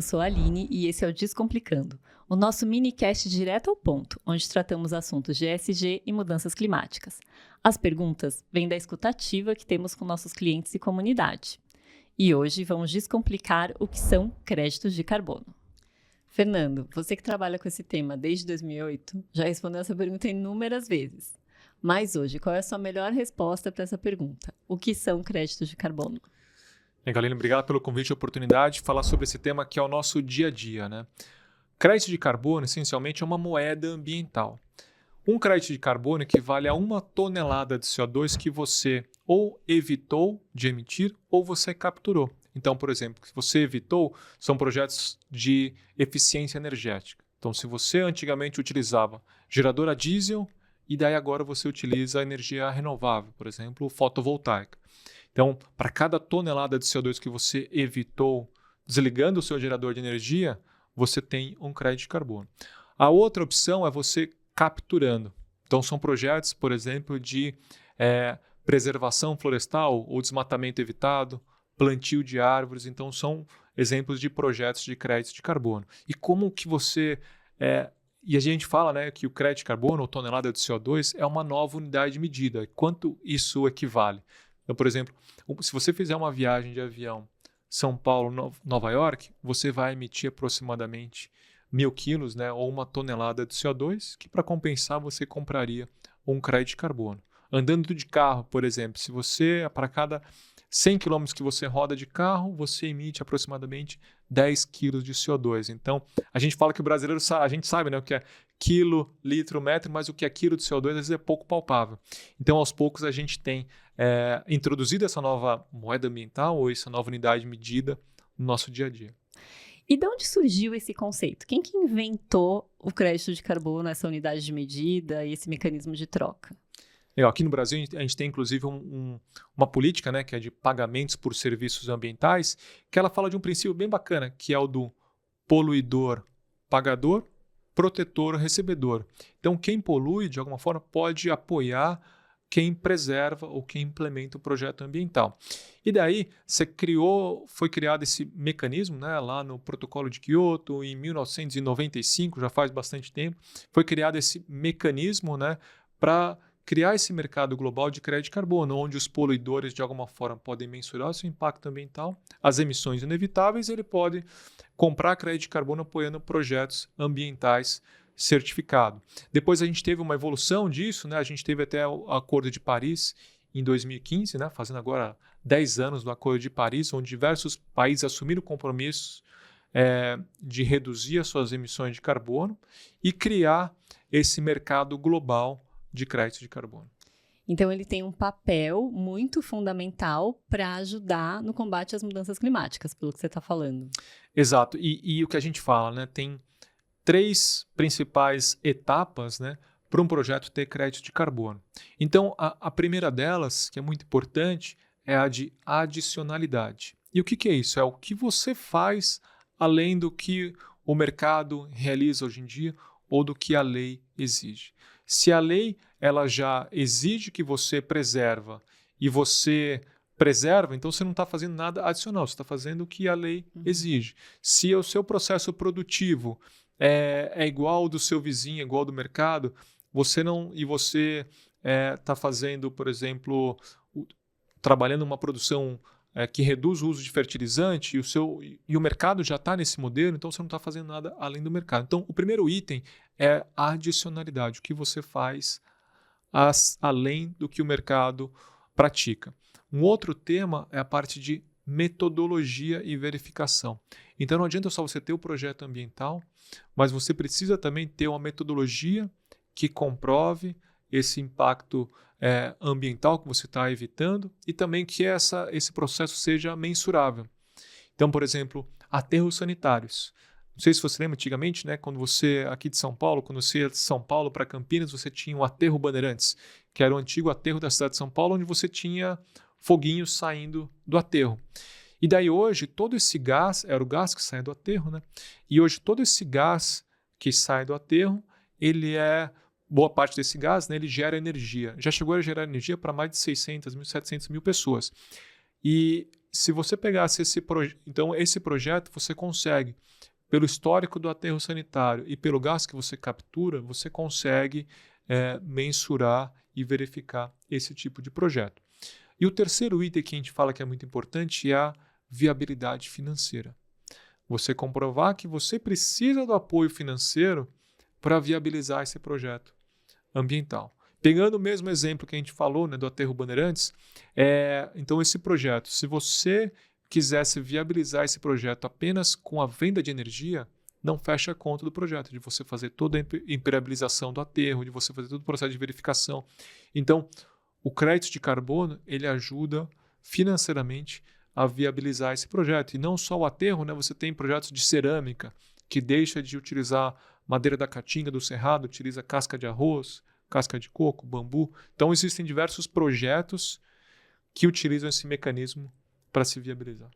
sou a Aline e esse é o Descomplicando, o nosso minicast direto ao ponto, onde tratamos assuntos de ESG e mudanças climáticas. As perguntas vêm da escutativa que temos com nossos clientes e comunidade. E hoje vamos descomplicar o que são créditos de carbono. Fernando, você que trabalha com esse tema desde 2008, já respondeu essa pergunta inúmeras vezes. Mas hoje, qual é a sua melhor resposta para essa pergunta? O que são créditos de carbono? Galina, obrigado pelo convite e oportunidade de falar sobre esse tema que é o nosso dia a dia, né? Crédito de carbono, essencialmente, é uma moeda ambiental. Um crédito de carbono equivale a 1 tonelada de CO2 que você ou evitou de emitir ou você capturou. Então, por exemplo, se você evitou, são projetos de eficiência energética. Então, se você antigamente utilizava gerador a diesel e daí agora você utiliza energia renovável, por exemplo, fotovoltaica. Então, para cada tonelada de CO2 que você evitou desligando o seu gerador de energia, você tem um crédito de carbono. A outra opção é você capturando. Então, são projetos, por exemplo, de preservação florestal ou desmatamento evitado, plantio de árvores. Então, são exemplos de projetos de crédito de carbono. E como que você... E a gente fala, né, que o crédito de carbono, ou tonelada de CO2, é uma nova unidade de medida. Quanto isso equivale? Então, por exemplo, se você fizer uma viagem de avião São Paulo, Nova York, você vai emitir aproximadamente 1.000 quilos, né, ou 1 tonelada de CO2, que para compensar você compraria um crédito de carbono. Andando de carro, por exemplo, se você, para cada 100 quilômetros que você roda de carro, você emite aproximadamente 10 quilos de CO2. Então, a gente fala que o brasileiro, a gente sabe, né, o que é quilo, litro, metro, mas o que é quilo de CO2 às vezes é pouco palpável. Então, aos poucos, a gente tem introduzido essa nova moeda ambiental ou essa nova unidade de medida no nosso dia a dia. E de onde surgiu esse conceito? Quem que inventou o crédito de carbono, essa unidade de medida e esse mecanismo de troca? Aqui no Brasil, a gente tem inclusive uma política, né, que é de pagamentos por serviços ambientais, que ela fala de um princípio bem bacana, que é o do poluidor pagador, protetor recebedor. Então, quem polui, de alguma forma, pode apoiar quem preserva ou quem implementa o projeto ambiental. E daí, foi criado esse mecanismo, né, lá no Protocolo de Kyoto, em 1995, já faz bastante tempo, foi criado esse mecanismo, né, para criar esse mercado global de crédito de carbono, onde os poluidores, de alguma forma, podem mensurar o seu impacto ambiental, as emissões inevitáveis, e ele pode comprar crédito de carbono apoiando projetos ambientais certificado. Depois a gente teve uma evolução disso, né? A gente teve até o Acordo de Paris em 2015, né? Fazendo agora 10 anos do Acordo de Paris, onde diversos países assumiram compromissos de reduzir as suas emissões de carbono e criar esse mercado global de crédito de carbono. Então, ele tem um papel muito fundamental para ajudar no combate às mudanças climáticas, pelo que você está falando. Exato. E o que a gente fala, né? Tem 3 principais etapas, né, para um projeto ter crédito de carbono. Então, a primeira delas, que é muito importante, é a de adicionalidade. E o que é isso? É o que você faz além do que o mercado realiza hoje em dia ou do que a lei exige. Se a lei ela já exige que você preserva e você preserva, então você não está fazendo nada adicional, você está fazendo o que a lei exige. Se o seu processo produtivo é igual ao do seu vizinho, igual ao do mercado, você está fazendo, por exemplo, trabalhando uma produção que reduz o uso de fertilizante e o mercado já está nesse modelo, então você não está fazendo nada além do mercado. Então, o primeiro item é a adicionalidade, o que você faz além do que o mercado pratica. Um outro tema é a parte de metodologia e verificação. Então, não adianta só você ter o projeto ambiental, mas você precisa também ter uma metodologia que comprove esse impacto ambiental que você está evitando e também que esse processo seja mensurável. Então, por exemplo, aterros sanitários. Não sei se você lembra antigamente, né, quando você, aqui de São Paulo, quando você ia de São Paulo para Campinas, você tinha o aterro Bandeirantes, que era o antigo aterro da cidade de São Paulo, onde você tinha foguinhos saindo do aterro. E daí hoje, todo esse gás, era o gás que sai do aterro, né? E hoje todo esse gás que sai do aterro, boa parte desse gás, né, ele gera energia. Já chegou a gerar energia para mais de 600 mil, 700 mil pessoas. E se você pegasse esse projeto, então esse projeto você consegue, pelo histórico do aterro sanitário e pelo gás que você captura, você consegue mensurar e verificar esse tipo de projeto. E o terceiro item que a gente fala que é muito importante é a viabilidade financeira. Você comprovar que você precisa do apoio financeiro para viabilizar esse projeto ambiental. Pegando o mesmo exemplo que a gente falou, né, do aterro Bandeirantes, então esse projeto, se você quisesse viabilizar esse projeto apenas com a venda de energia, não fecha a conta do projeto, de você fazer toda a impermeabilização do aterro, de você fazer todo o processo de verificação. Então, o crédito de carbono, ele ajuda financeiramente a viabilizar esse projeto. E não só o aterro, né? Você tem projetos de cerâmica, que deixa de utilizar madeira da caatinga, do cerrado, utiliza casca de arroz, casca de coco, bambu. Então, existem diversos projetos que utilizam esse mecanismo para se viabilizar.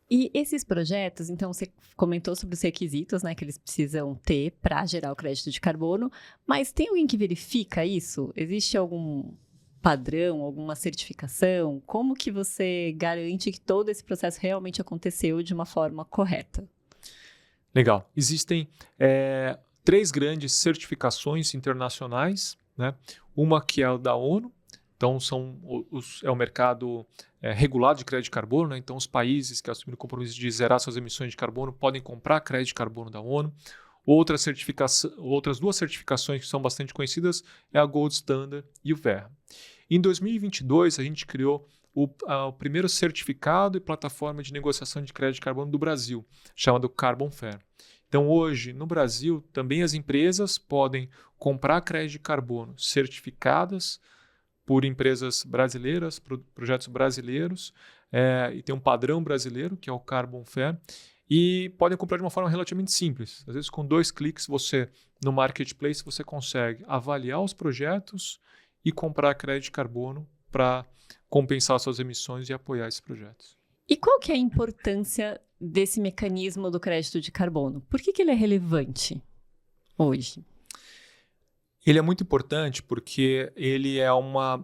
E esses projetos, então você comentou sobre os requisitos, né, que eles precisam ter para gerar o crédito de carbono, mas tem alguém que verifica isso? Existe algum padrão, alguma certificação? Como que você garante que todo esse processo realmente aconteceu de uma forma correta? Legal. Existem 3 grandes certificações internacionais, né? Uma que é a da ONU, então é o mercado regulado de crédito de carbono, né? Então os países que assumiram o compromisso de zerar suas emissões de carbono podem comprar crédito de carbono da ONU. Outras 2 certificações que são bastante conhecidas é a Gold Standard e o Verra. Em 2022, a gente criou o primeiro certificado e plataforma de negociação de crédito de carbono do Brasil, chamado Carbon Fair. Então, hoje, no Brasil, também as empresas podem comprar crédito de carbono certificadas por empresas brasileiras, projetos brasileiros, e tem um padrão brasileiro, que é o Carbon Fair, e podem comprar de uma forma relativamente simples. Às vezes, com 2 cliques, no Marketplace, você consegue avaliar os projetos e comprar crédito de carbono para compensar suas emissões e apoiar esses projetos. E qual que é a importância desse mecanismo do crédito de carbono? Por que ele é relevante hoje? Ele é muito importante porque ele é uma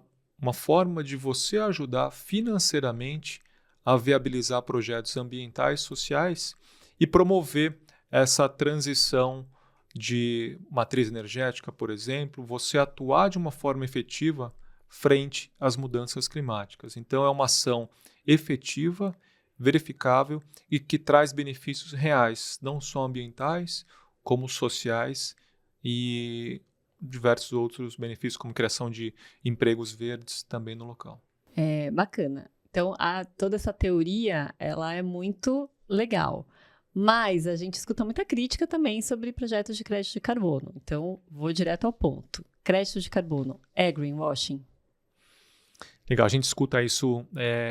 forma de você ajudar financeiramente a viabilizar projetos ambientais, sociais e promover essa transição de matriz energética, por exemplo, você atuar de uma forma efetiva frente às mudanças climáticas. Então, é uma ação efetiva, verificável e que traz benefícios reais, não só ambientais, como sociais e diversos outros benefícios, como criação de empregos verdes também no local. Bacana. Então, toda essa teoria, ela é muito legal. Mas a gente escuta muita crítica também sobre projetos de crédito de carbono. Então, vou direto ao ponto. Crédito de carbono é greenwashing? Legal, a gente escuta isso.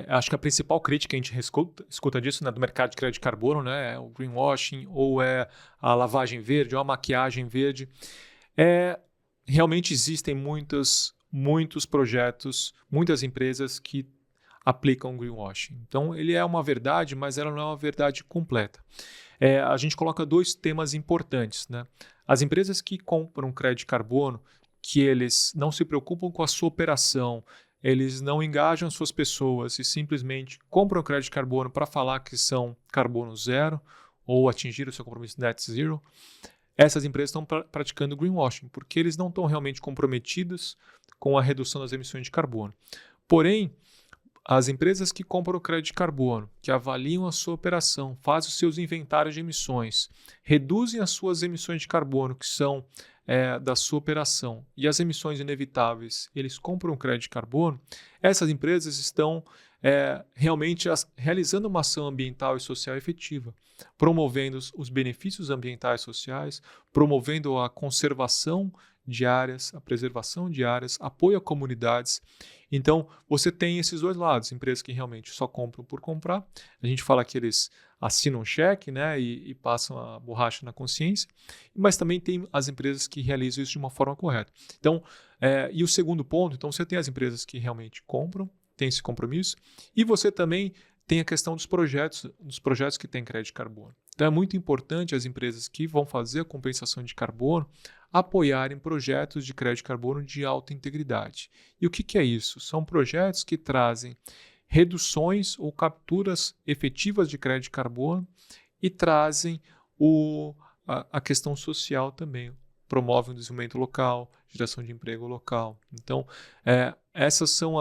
Acho que a principal crítica que a gente escuta disso, né, do mercado de crédito de carbono, né, é o greenwashing, ou é a lavagem verde, ou a maquiagem verde. Realmente existem muitos projetos, muitas empresas que aplicam greenwashing. Então, ele é uma verdade, mas ela não é uma verdade completa. A gente coloca 2 temas importantes, né? As empresas que compram crédito de carbono, que eles não se preocupam com a sua operação, eles não engajam suas pessoas e simplesmente compram crédito de carbono para falar que são carbono zero ou atingir o seu compromisso net zero, essas empresas estão praticando greenwashing, porque eles não estão realmente comprometidos com a redução das emissões de carbono. Porém, as empresas que compram o crédito de carbono, que avaliam a sua operação, fazem os seus inventários de emissões, reduzem as suas emissões de carbono, que são da sua operação, e as emissões inevitáveis, eles compram o crédito de carbono, essas empresas estão realmente realizando uma ação ambiental e social efetiva, promovendo os benefícios ambientais e sociais, promovendo a conservação de áreas, a preservação de áreas, apoio a comunidades. Então, você tem esses 2 lados, empresas que realmente só compram por comprar, a gente fala que eles assinam um cheque, né, e passam a borracha na consciência, mas também tem as empresas que realizam isso de uma forma correta. Então, e o segundo ponto, então você tem as empresas que realmente compram, tem esse compromisso, e você também tem a questão dos projetos que têm crédito de carbono. Então, é muito importante as empresas que vão fazer a compensação de carbono apoiarem projetos de crédito de carbono de alta integridade. E o que é isso? São projetos que trazem reduções ou capturas efetivas de crédito de carbono e trazem a questão social também. Promovem o desenvolvimento local, geração de emprego local. Então, essas são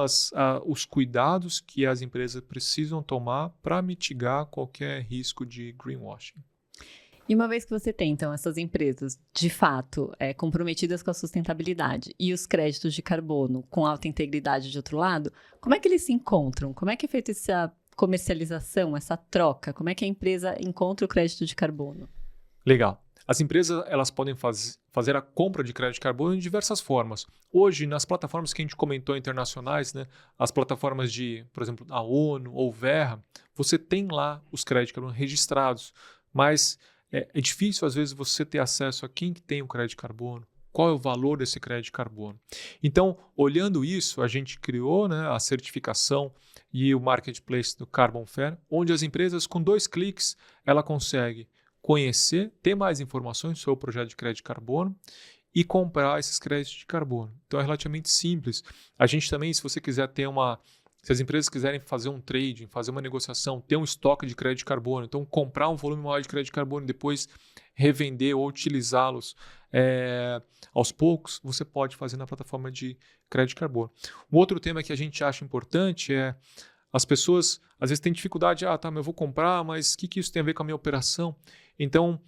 os cuidados que as empresas precisam tomar para mitigar qualquer risco de greenwashing. E uma vez que você tem, então, essas empresas, de fato, comprometidas com a sustentabilidade e os créditos de carbono com alta integridade de outro lado, como é que eles se encontram? Como é que é feita essa comercialização, essa troca? Como é que a empresa encontra o crédito de carbono? Legal. As empresas elas podem fazer a compra de crédito de carbono de diversas formas. Hoje, nas plataformas que a gente comentou internacionais, né, as plataformas de, por exemplo, a ONU ou Verra, você tem lá os créditos de carbono registrados, mas é difícil, às vezes, você ter acesso a quem que tem o crédito de carbono, qual é o valor desse crédito de carbono. Então, olhando isso, a gente criou, né, a certificação e o marketplace do Carbon Fair, onde as empresas, com 2 cliques, ela consegue conhecer, ter mais informações sobre o projeto de crédito de carbono e comprar esses créditos de carbono. Então, é relativamente simples. A gente também, se você quiser ter se as empresas quiserem fazer um trading, fazer uma negociação, ter um estoque de crédito de carbono, então comprar um volume maior de crédito de carbono e depois revender ou utilizá-los aos poucos, você pode fazer na plataforma de crédito de carbono. Um outro tema que a gente acha importante é as pessoas, às vezes, têm dificuldade, mas eu vou comprar, mas o que isso tem a ver com a minha operação? Então,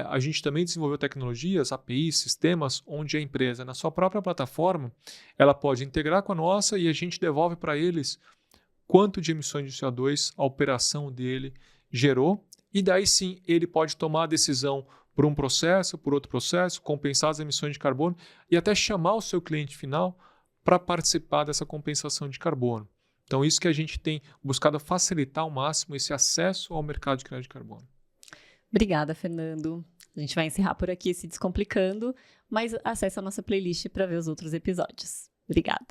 a gente também desenvolveu tecnologias, APIs, sistemas, onde a empresa, na sua própria plataforma, ela pode integrar com a nossa e a gente devolve para eles quanto de emissões de CO2 a operação dele gerou, e daí sim ele pode tomar a decisão por um processo, por outro processo, compensar as emissões de carbono e até chamar o seu cliente final para participar dessa compensação de carbono. Então, isso que a gente tem buscado facilitar ao máximo esse acesso ao mercado de crédito de carbono. Obrigada, Fernando. A gente vai encerrar por aqui esse Descomplicando, mas acesse a nossa playlist para ver os outros episódios. Obrigada.